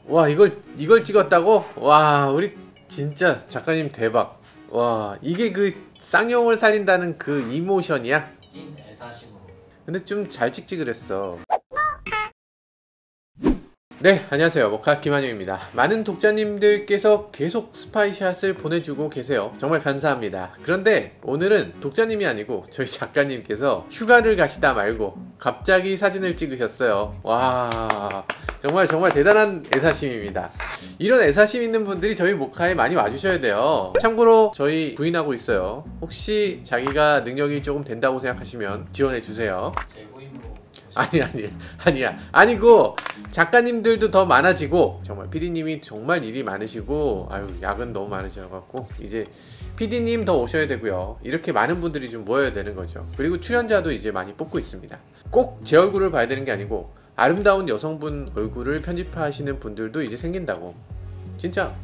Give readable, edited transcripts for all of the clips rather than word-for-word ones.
와, 이걸 찍었다고? 와, 우리 진짜 작가님 대박. 와, 이게 그 쌍용을 살린다는 그 이모션이야? 찐 애사심으로. 근데 좀 잘 찍지 그랬어. 네, 안녕하세요. 모카 김한영입니다. 많은 독자님들께서 계속 스파이샷을 보내주고 계세요. 정말 감사합니다. 그런데 오늘은 독자님이 아니고 저희 작가님께서 휴가를 가시다 말고 갑자기 사진을 찍으셨어요. 와, 정말 대단한 애사심입니다. 이런 애사심 있는 분들이 저희 모카에 많이 와주셔야 돼요. 참고로 저희 부인하고 있어요. 혹시 자기가 능력이 조금 된다고 생각하시면 지원해주세요. 제 후임으로. 아니야. 아니고 작가님들도 더 많아지고, 정말 PD님이 정말 일이 많으시고, 아유, 야근 너무 많으셔갖고 이제 PD님 더 오셔야 되고요. 이렇게 많은 분들이 좀 모여야 되는 거죠. 그리고 출연자도 이제 많이 뽑고 있습니다. 꼭 제 얼굴을 봐야 되는 게 아니고 아름다운 여성분 얼굴을 편집하시는 분들도 이제 생긴다고. 진짜요.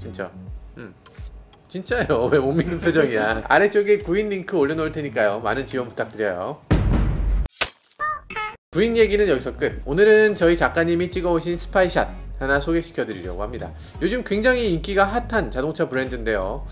진짜요. 왜 못 믿는 표정이야. 아래쪽에 구인 링크 올려놓을 테니까요. 많은 지원 부탁드려요. 부인 얘기는 여기서 끝. 오늘은 저희 작가님이 찍어오신 스파이샷 하나 소개시켜 드리려고 합니다. 요즘 굉장히 인기가 핫한 자동차 브랜드인데요.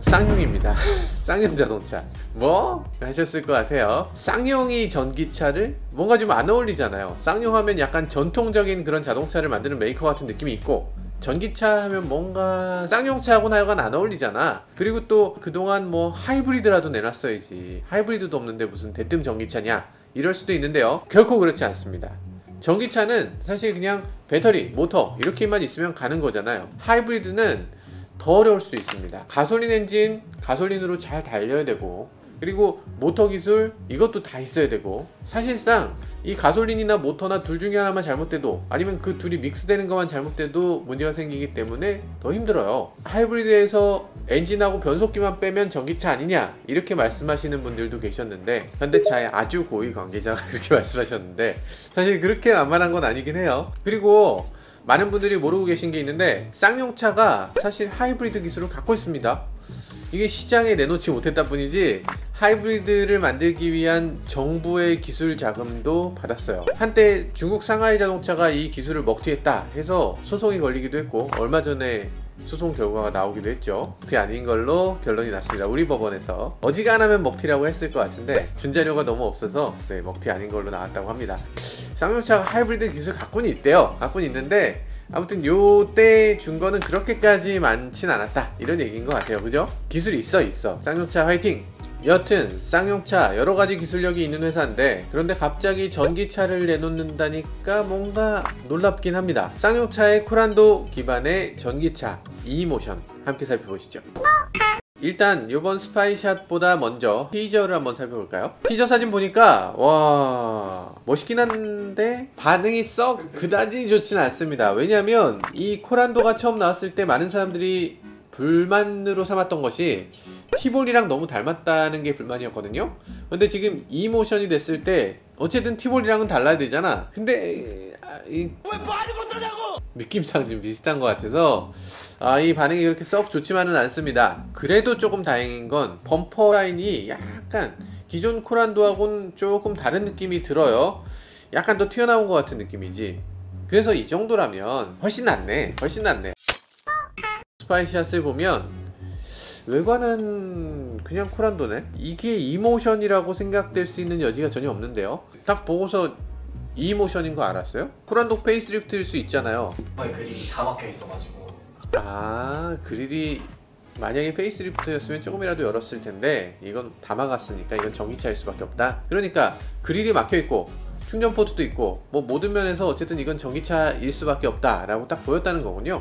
쌍용입니다. 쌍용 자동차. 뭐? 하셨을 것 같아요. 쌍용이 전기차를 뭔가 좀 안 어울리잖아요. 쌍용 하면 약간 전통적인 그런 자동차를 만드는 메이커 같은 느낌이 있고, 전기차 하면 뭔가 쌍용차하고는 하여간 안 어울리잖아. 그리고 또 그동안 뭐 하이브리드라도 내놨어야지. 하이브리드도 없는데 무슨 대뜸 전기차냐, 이럴 수도 있는데요. 결코 그렇지 않습니다. 전기차는 사실 그냥 배터리, 모터 이렇게만 있으면 가는 거잖아요. 하이브리드는 더 어려울 수 있습니다. 가솔린 엔진, 가솔린으로 잘 달려야 되고, 그리고 모터 기술 이것도 다 있어야 되고, 사실상 이 가솔린이나 모터나 둘 중에 하나만 잘못돼도, 아니면 그 둘이 믹스되는 것만 잘못돼도 문제가 생기기 때문에 더 힘들어요. 하이브리드에서 엔진하고 변속기만 빼면 전기차 아니냐, 이렇게 말씀하시는 분들도 계셨는데, 현대차의 아주 고위 관계자가 그렇게 말씀하셨는데 사실 그렇게 만만한 건 아니긴 해요. 그리고 많은 분들이 모르고 계신 게 있는데, 쌍용차가 사실 하이브리드 기술을 갖고 있습니다. 이게 시장에 내놓지 못했다 뿐이지 하이브리드를 만들기 위한 정부의 기술 자금도 받았어요. 한때 중국 상하이 자동차가 이 기술을 먹튀했다 해서 소송이 걸리기도 했고, 얼마 전에 소송 결과가 나오기도 했죠. 먹튀 아닌 걸로 결론이 났습니다. 우리 법원에서. 어지간하면 먹튀라고 했을 것 같은데 준자료가 너무 없어서 먹튀 아닌 걸로 나왔다고 합니다. 쌍용차가 하이브리드 기술 갖고는 있대요. 갖고는 있는데 아무튼 요때 준 거는 그렇게까지 많진 않았다, 이런 얘기인 것 같아요. 그죠? 기술이 있어. 쌍용차 화이팅! 여튼 쌍용차 여러가지 기술력이 있는 회사인데, 그런데 갑자기 전기차를 내놓는다니까 뭔가 놀랍긴 합니다. 쌍용차의 코란도 기반의 전기차 이모션 함께 살펴보시죠. 일단 요번 스파이샷보다 먼저 티저를 한번 살펴볼까요? 티저 사진 보니까 와, 멋있긴 한데 반응이 썩 그다지 좋진 않습니다. 왜냐면 이 코란도가 처음 나왔을 때 많은 사람들이 불만으로 삼았던 것이 티볼이랑 너무 닮았다는 게 불만이었거든요. 근데 지금 이모션이 됐을 때 어쨌든 티볼이랑은 달라야 되잖아. 근데 왜 말이 못하냐고! 느낌상 좀 비슷한 것 같아서 이 반응이 그렇게 썩 좋지만은 않습니다. 그래도 조금 다행인 건 범퍼 라인이 약간 기존 코란도하고는 조금 다른 느낌이 들어요. 약간 더 튀어나온 것 같은 느낌이지. 그래서 이 정도라면 훨씬 낫네. 스파이샷을 보면 외관은 그냥 코란도네. 이게 이모션이라고 생각될 수 있는 여지가 전혀 없는데요. 딱 보고서 이모션인 거 알았어요? 코란도 페이스리프트일 수 있잖아요. 그림이 다 막혀 있어가지고. 그릴이 만약에 페이스리프트였으면 조금이라도 열었을 텐데 이건 다 막았으니까 이건 전기차일 수밖에 없다. 그러니까 그릴이 막혀있고 충전 포트도 있고 뭐 모든 면에서 어쨌든 이건 전기차일 수밖에 없다 라고 딱 보였다는 거군요.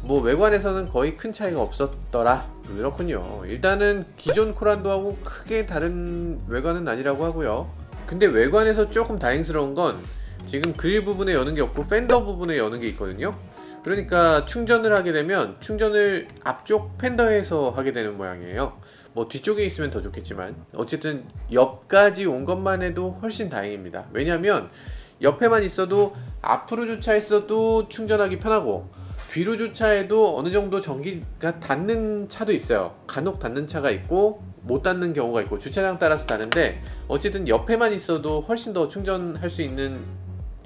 뭐 외관에서는 거의 큰 차이가 없었더라. 그렇군요. 일단은 기존 코란도하고 크게 다른 외관은 아니라고 하고요. 근데 외관에서 조금 다행스러운 건 지금 그릴 부분에 여는 게 없고 팬더 부분에 여는 게 있거든요. 그러니까 충전을 하게 되면 충전을 앞쪽 팬더에서 하게 되는 모양이에요. 뭐 뒤쪽에 있으면 더 좋겠지만 어쨌든 옆까지 온 것만 해도 훨씬 다행입니다. 왜냐면 옆에만 있어도 앞으로 주차했어도 충전하기 편하고 뒤로 주차해도 어느 정도 전기가 닿는 차도 있어요. 간혹 닿는 차가 있고 못 닿는 경우가 있고 주차장 따라서 다른데 어쨌든 옆에만 있어도 훨씬 더 충전할 수 있는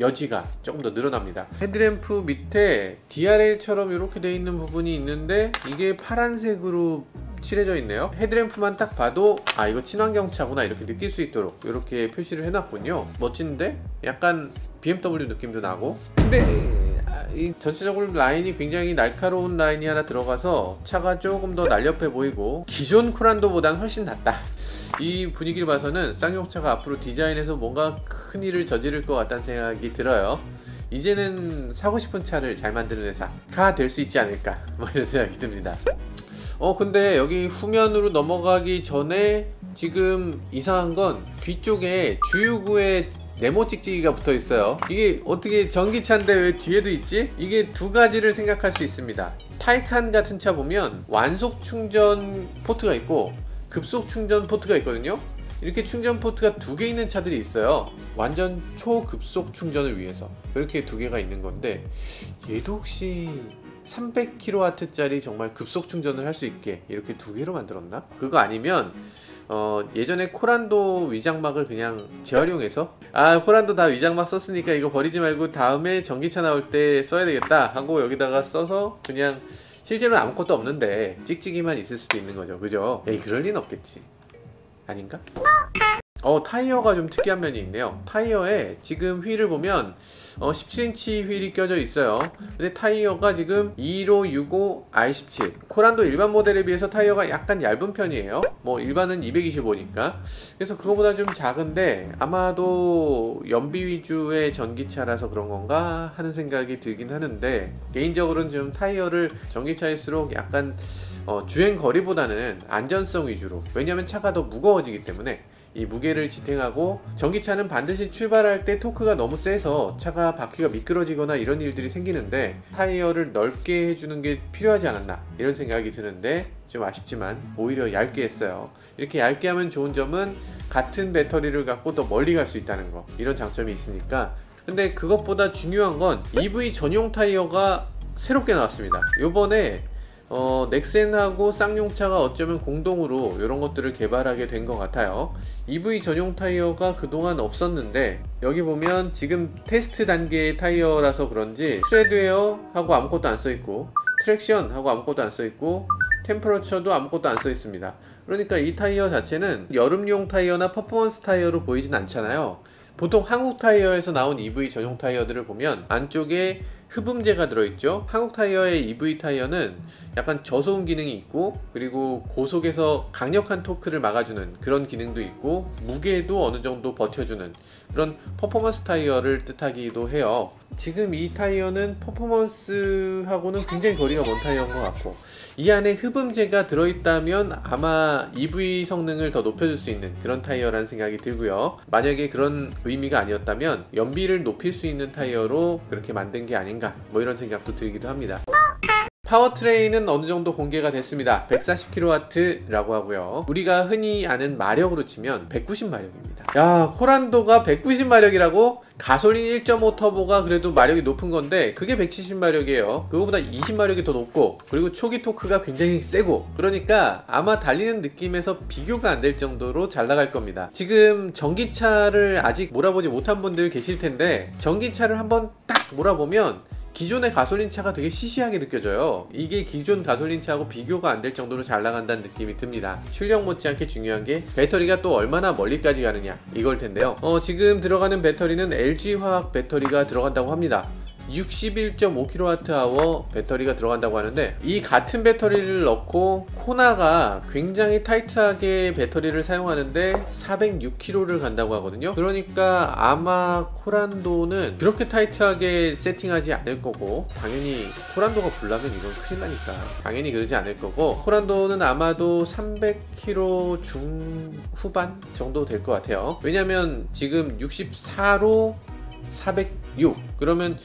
여지가 조금 더 늘어납니다. 헤드램프 밑에 DRL처럼 이렇게 돼 있는 부분이 있는데 이게 파란색으로 칠해져 있네요. 헤드램프만 딱 봐도 아 이거 친환경차구나 이렇게 느낄 수 있도록 이렇게 표시를 해놨군요. 멋진데? 약간 BMW 느낌도 나고. 근데 이 전체적으로 라인이 굉장히 날카로운 라인이 하나 들어가서 차가 조금 더 날렵해 보이고 기존 코란도보단 훨씬 낫다. 이 분위기를 봐서는 쌍용차가 앞으로 디자인에서 뭔가 큰 일을 저지를 것 같다는 생각이 들어요. 이제는 사고 싶은 차를 잘 만드는 회사가 될 수 있지 않을까 뭐 이런 생각이 듭니다. 근데 여기 후면으로 넘어가기 전에 지금 이상한 건 뒤쪽에 주유구에 네모 찍찍이가 붙어 있어요. 이게 어떻게 전기차인데 왜 뒤에도 있지? 이게 두 가지를 생각할 수 있습니다. 타이칸 같은 차 보면 완속 충전 포트가 있고 급속 충전 포트가 있거든요. 이렇게 충전 포트가 두 개 있는 차들이 있어요. 완전 초급속 충전을 위해서 이렇게 두 개가 있는 건데 얘도 혹시 300kW짜리 정말 급속 충전을 할 수 있게 이렇게 두 개로 만들었나? 그거 아니면 예전에 코란도 위장막을 그냥 재활용해서 코란도 다 위장막 썼으니까 이거 버리지 말고 다음에 전기차 나올 때 써야 되겠다 하고 여기다가 써서 그냥 실제로는 아무것도 없는데 찍찍이만 있을 수도 있는 거죠. 그죠? 에이 그럴 리는 없겠지. 아닌가? 타이어가 좀 특이한 면이 있네요. 타이어에 지금 휠을 보면 17인치 휠이 껴져 있어요. 근데 타이어가 지금 2565 R17 코란도 일반 모델에 비해서 타이어가 약간 얇은 편이에요. 뭐 일반은 225니까 그래서 그거보다 좀 작은데 아마도 연비 위주의 전기차라서 그런 건가 하는 생각이 들긴 하는데 개인적으로는 좀 타이어를 전기차일수록 약간 주행 거리보다는 안전성 위주로, 왜냐면 차가 더 무거워지기 때문에 이 무게를 지탱하고, 전기차는 반드시 출발할 때 토크가 너무 세서 차가 바퀴가 미끄러지거나 이런 일들이 생기는데 타이어를 넓게 해주는 게 필요하지 않았나 이런 생각이 드는데 좀 아쉽지만 오히려 얇게 했어요. 이렇게 얇게 하면 좋은 점은 같은 배터리를 갖고 더 멀리 갈 수 있다는 거, 이런 장점이 있으니까. 근데 그것보다 중요한 건 EV 전용 타이어가 새롭게 나왔습니다. 요번에 넥센하고 쌍용차가 어쩌면 공동으로 이런 것들을 개발하게 된 것 같아요. EV 전용 타이어가 그동안 없었는데 여기 보면 지금 테스트 단계의 타이어라서 그런지 트레드웨어 하고 아무것도 안 써있고 트랙션 하고 아무것도 안 써있고 템퍼러처도 아무것도 안 써있습니다. 그러니까 이 타이어 자체는 여름용 타이어나 퍼포먼스 타이어로 보이진 않잖아요. 보통 한국 타이어에서 나온 EV 전용 타이어들을 보면 안쪽에 흡음재가 들어있죠. 한국 타이어의 EV 타이어는 약간 저소음 기능이 있고, 그리고 고속에서 강력한 토크를 막아주는 그런 기능도 있고, 무게도 어느 정도 버텨주는 그런 퍼포먼스 타이어를 뜻하기도 해요. 지금 이 타이어는 퍼포먼스하고는 굉장히 거리가 먼 타이어인 것 같고, 이 안에 흡음재가 들어있다면 아마 EV 성능을 더 높여줄 수 있는 그런 타이어라는 생각이 들고요. 만약에 그런 의미가 아니었다면 연비를 높일 수 있는 타이어로 그렇게 만든 게 아닌가 뭐 이런 생각도 들기도 합니다. 파워트레인은 어느 정도 공개가 됐습니다. 140kW라고 하고요. 우리가 흔히 아는 마력으로 치면 190마력입니다. 야, 코란도가 190마력이라고? 가솔린 1.5 터보가 그래도 마력이 높은 건데 그게 170마력이에요. 그거보다 20마력이 더 높고, 그리고 초기 토크가 굉장히 세고, 그러니까 아마 달리는 느낌에서 비교가 안 될 정도로 잘 나갈 겁니다. 지금 전기차를 아직 몰아보지 못한 분들 계실 텐데 전기차를 한번 딱 몰아보면 기존의 가솔린 차가 되게 시시하게 느껴져요. 이게 기존 가솔린 차하고 비교가 안 될 정도로 잘 나간다는 느낌이 듭니다. 출력 못지않게 중요한 게 배터리가 또 얼마나 멀리까지 가느냐 이걸 텐데요. 지금 들어가는 배터리는 LG화학 배터리가 들어간다고 합니다. 61.5kWh 배터리가 들어간다고 하는데, 이 같은 배터리를 넣고 코나가 굉장히 타이트하게 배터리를 사용하는데 406km를 간다고 하거든요. 그러니까 아마 코란도는 그렇게 타이트하게 세팅하지 않을 거고, 당연히 코란도가 불나면 이건 큰일 나니까 당연히 그러지 않을 거고, 코란도는 아마도 300km 중후반 정도 될 것 같아요. 왜냐면 지금 64로 406 그러면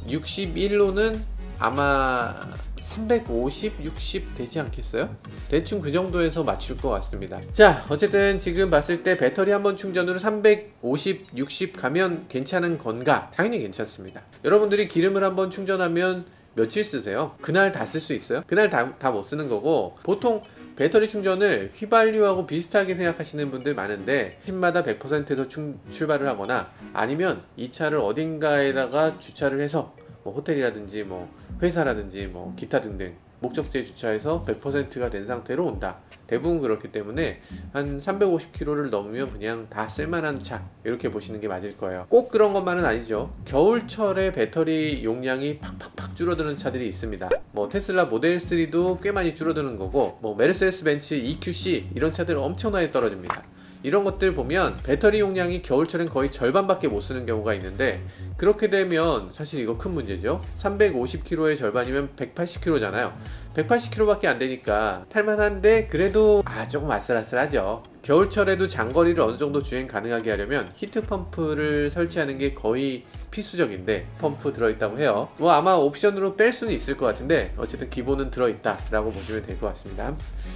61로는 아마 350, 60 되지 않겠어요? 대충 그 정도에서 맞출 것 같습니다. 자, 어쨌든 지금 봤을 때 배터리 한번 충전으로 350, 60 가면 괜찮은 건가? 당연히 괜찮습니다. 여러분들이 기름을 한번 충전하면 며칠 쓰세요? 그날 다 쓸 수 있어요? 그날 다 못 쓰는 거고, 보통 배터리 충전을 휘발유하고 비슷하게 생각하시는 분들 많은데 시마다 100%에서 출발을 하거나 아니면 이 차를 어딘가에다가 주차를 해서 뭐 호텔이라든지 뭐 회사라든지 뭐 기타 등등 목적지에 주차해서 100%가 된 상태로 온다. 대부분 그렇기 때문에 한 350km를 넘으면 그냥 다 쓸만한 차 이렇게 보시는 게 맞을 거예요. 꼭 그런 것만은 아니죠. 겨울철에 배터리 용량이 팍팍팍 줄어드는 차들이 있습니다. 뭐 테슬라 모델 3도 꽤 많이 줄어드는 거고 뭐 메르세데스 벤츠 EQC 이런 차들 엄청나게 떨어집니다. 이런 것들 보면 배터리 용량이 겨울철엔 거의 절반밖에 못 쓰는 경우가 있는데 그렇게 되면 사실 이거 큰 문제죠. 350km의 절반이면 180km잖아요. 180km밖에 안 되니까 탈만한데 그래도 조금 아슬아슬하죠. 겨울철에도 장거리를 어느 정도 주행 가능하게 하려면 히트펌프를 설치하는 게 거의 필수적인데 펌프 들어있다고 해요. 뭐 아마 옵션으로 뺄 수는 있을 것 같은데 어쨌든 기본은 들어있다 라고 보시면 될 것 같습니다.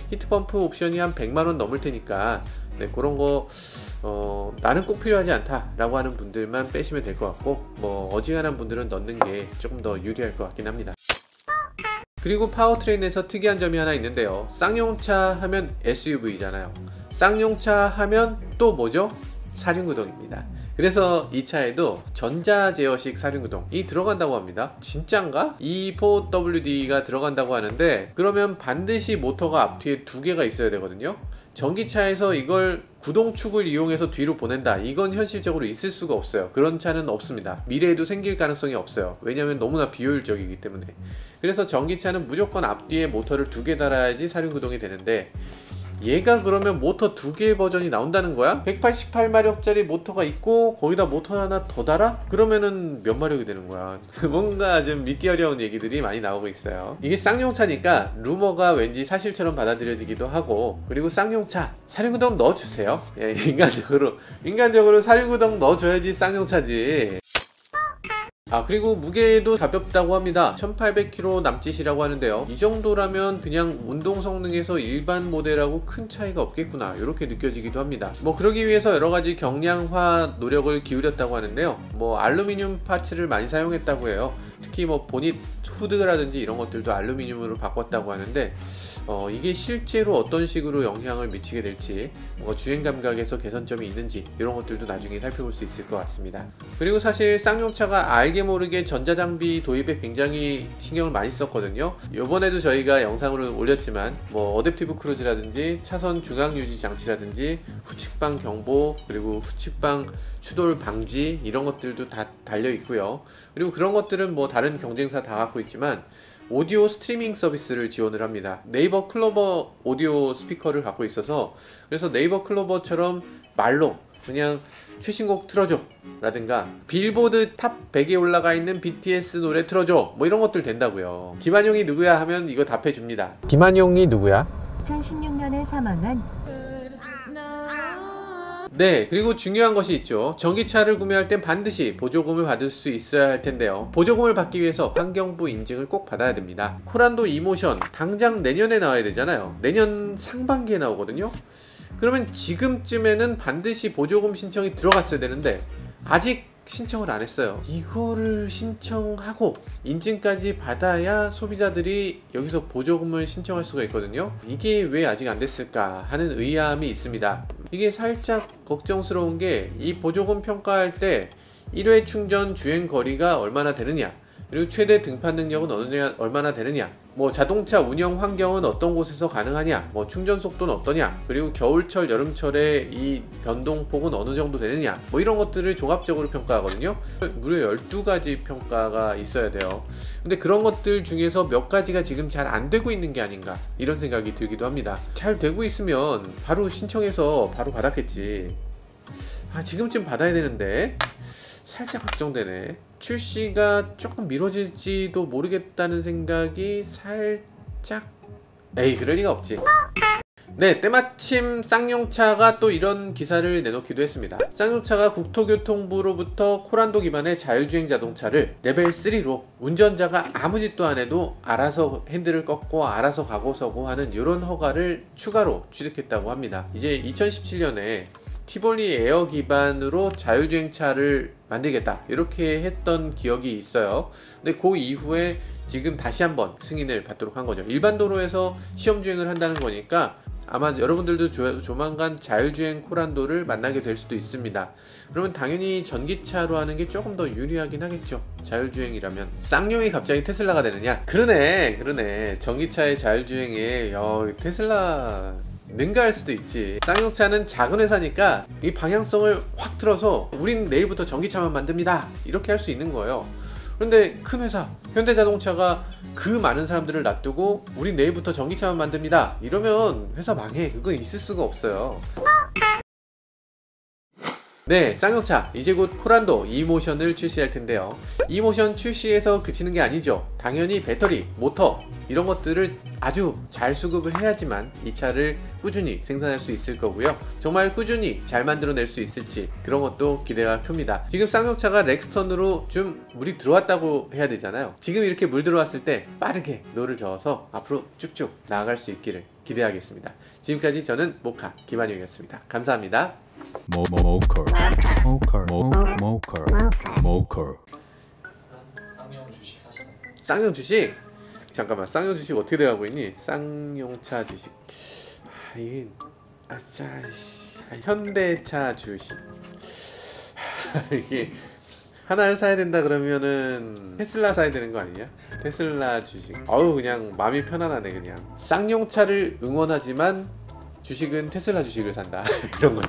히트펌프 옵션이 한 100만원 넘을 테니까 그런 거 나는 꼭 필요하지 않다 라고 하는 분들만 빼시면 될 것 같고 뭐 어지간한 분들은 넣는 게 조금 더 유리할 것 같긴 합니다. 그리고 파워트레인에서 특이한 점이 하나 있는데요. 쌍용차 하면 SUV잖아요. 쌍용차 하면 또 뭐죠? 사륜구동입니다. 그래서 이 차에도 전자제어식 사륜구동이 들어간다고 합니다. 진짠가? E4WD가 들어간다고 하는데 그러면 반드시 모터가 앞뒤에 두 개가 있어야 되거든요. 전기차에서 이걸 구동축을 이용해서 뒤로 보낸다, 이건 현실적으로 있을 수가 없어요. 그런 차는 없습니다. 미래에도 생길 가능성이 없어요. 왜냐하면 너무나 비효율적이기 때문에. 그래서 전기차는 무조건 앞뒤에 모터를 두 개 달아야지 사륜구동이 되는데 얘가 그러면 모터 두 개의 버전이 나온다는 거야? 188마력짜리 모터가 있고 거기다 모터 하나 더 달아? 그러면은 몇 마력이 되는 거야? 뭔가 좀 믿기 어려운 얘기들이 많이 나오고 있어요. 이게 쌍용차니까 루머가 왠지 사실처럼 받아들여지기도 하고 그리고 쌍용차 사륜구동 넣어주세요. 예, 인간적으로 사륜구동 넣어줘야지 쌍용차지. 그리고 무게도 가볍다고 합니다. 1800kg 남짓이라고 하는데요. 이 정도라면 그냥 운동 성능에서 일반 모델하고 큰 차이가 없겠구나 이렇게 느껴지기도 합니다. 뭐 그러기 위해서 여러가지 경량화 노력을 기울였다고 하는데요. 뭐 알루미늄 파츠를 많이 사용했다고 해요. 특히 뭐 보닛 후드라든지 이런 것들도 알루미늄으로 바꿨다고 하는데 이게 실제로 어떤 식으로 영향을 미치게 될지 주행 감각에서 개선점이 있는지 이런 것들도 나중에 살펴볼 수 있을 것 같습니다. 그리고 사실 쌍용차가 알게 모르게 전자장비 도입에 굉장히 신경을 많이 썼거든요. 이번에도 저희가 영상으로 올렸지만 뭐 어댑티브 크루즈라든지 차선 중앙 유지 장치라든지 후측방 경보 그리고 후측방 추돌 방지 이런 것들도 다 달려 있고요. 그리고 그런 것들은 뭐 다른 경쟁사 다 갖고 있지만 오디오 스트리밍 서비스를 지원을 합니다. 네이버 클로버 오디오 스피커를 갖고 있어서 그래서 네이버 클로버처럼 말로 그냥 최신곡 틀어줘 라든가 빌보드 탑 100에 올라가 있는 BTS 노래 틀어줘 뭐 이런 것들 된다고요. 김한용이 누구야 하면 이거 답해줍니다. 김한용이 누구야? 2016년에 사망한 네, 그리고 중요한 것이 있죠. 전기차를 구매할 땐 반드시 보조금을 받을 수 있어야 할 텐데요. 보조금을 받기 위해서 환경부 인증을 꼭 받아야 됩니다. 코란도 이모션 당장 내년에 나와야 되잖아요. 내년 상반기에 나오거든요. 그러면 지금쯤에는 반드시 보조금 신청이 들어갔어야 되는데 아직 신청을 안 했어요. 이거를 신청하고 인증까지 받아야 소비자들이 여기서 보조금을 신청할 수가 있거든요. 이게 왜 아직 안 됐을까 하는 의아함이 있습니다. 이게 살짝 걱정스러운 게 이 보조금 평가할 때 1회 충전 주행 거리가 얼마나 되느냐, 그리고 최대 등판 능력은 얼마나 되느냐, 뭐 자동차 운영 환경은 어떤 곳에서 가능하냐, 뭐 충전 속도는 어떠냐, 그리고 겨울철 여름철에 이 변동폭은 어느 정도 되느냐, 뭐 이런 것들을 종합적으로 평가하거든요. 무려 12가지 평가가 있어야 돼요. 근데 그런 것들 중에서 몇 가지가 지금 잘 안 되고 있는 게 아닌가 이런 생각이 들기도 합니다. 잘 되고 있으면 바로 신청해서 바로 받았겠지. 지금쯤 받아야 되는데 살짝 걱정되네. 출시가 조금 미뤄질지도 모르겠다는 생각이 살짝 그럴 리가 없지. 네, 때마침 쌍용차가 또 이런 기사를 내놓기도 했습니다. 쌍용차가 국토교통부로부터 코란도 기반의 자율주행 자동차를 레벨 3로 운전자가 아무 짓도 안 해도 알아서 핸들을 꺾고 알아서 가고 서고 하는 이런 허가를 추가로 취득했다고 합니다. 이제 2017년에 티볼리 에어 기반으로 자율주행차를 만들겠다 이렇게 했던 기억이 있어요. 근데 그 이후에 지금 다시 한번 승인을 받도록 한 거죠. 일반 도로에서 시험 주행을 한다는 거니까 아마 여러분들도 조만간 자율주행 코란도를 만나게 될 수도 있습니다. 그러면 당연히 전기차로 하는 게 조금 더 유리하긴 하겠죠. 자율주행이라면. 쌍용이 갑자기 테슬라가 되느냐? 그러네. 전기차의 자율주행에 테슬라 능가할 수도 있지. 쌍용차는 작은 회사니까 이 방향성을 확 틀어서 우린 내일부터 전기차만 만듭니다 이렇게 할 수 있는 거예요. 그런데 큰 회사 현대자동차가 그 많은 사람들을 놔두고 우린 내일부터 전기차만 만듭니다 이러면 회사 망해. 그건 있을 수가 없어요. 네, 쌍용차 이제 곧 코란도 e모션을 출시할 텐데요. e모션 출시에서 그치는 게 아니죠. 당연히 배터리, 모터 이런 것들을 아주 잘 수급을 해야지만 이 차를 꾸준히 생산할 수 있을 거고요. 정말 꾸준히 잘 만들어낼 수 있을지 그런 것도 기대가 큽니다. 지금 쌍용차가 렉스턴으로 좀 물이 들어왔다고 해야 되잖아요. 지금 이렇게 물 들어왔을 때 빠르게 노를 저어서 앞으로 쭉쭉 나아갈 수 있기를 기대하겠습니다. 지금까지 저는 모카 김한용이었습니다. 감사합니다. Moker. 쌍용 주식 사시나요? 쌍용 주식? 잠깐만, 쌍용 주식 어떻게 돼가고 있니? 쌍용차 주식 이게 현대차 주식 이게 하나를 사야 된다 그러면은 테슬라 사야 되는 거 아니냐? 테슬라 주식 그냥 마음이 편안하네. 그냥 쌍용차를 응원하지만 주식은 테슬라 주식을 산다 이런 거지.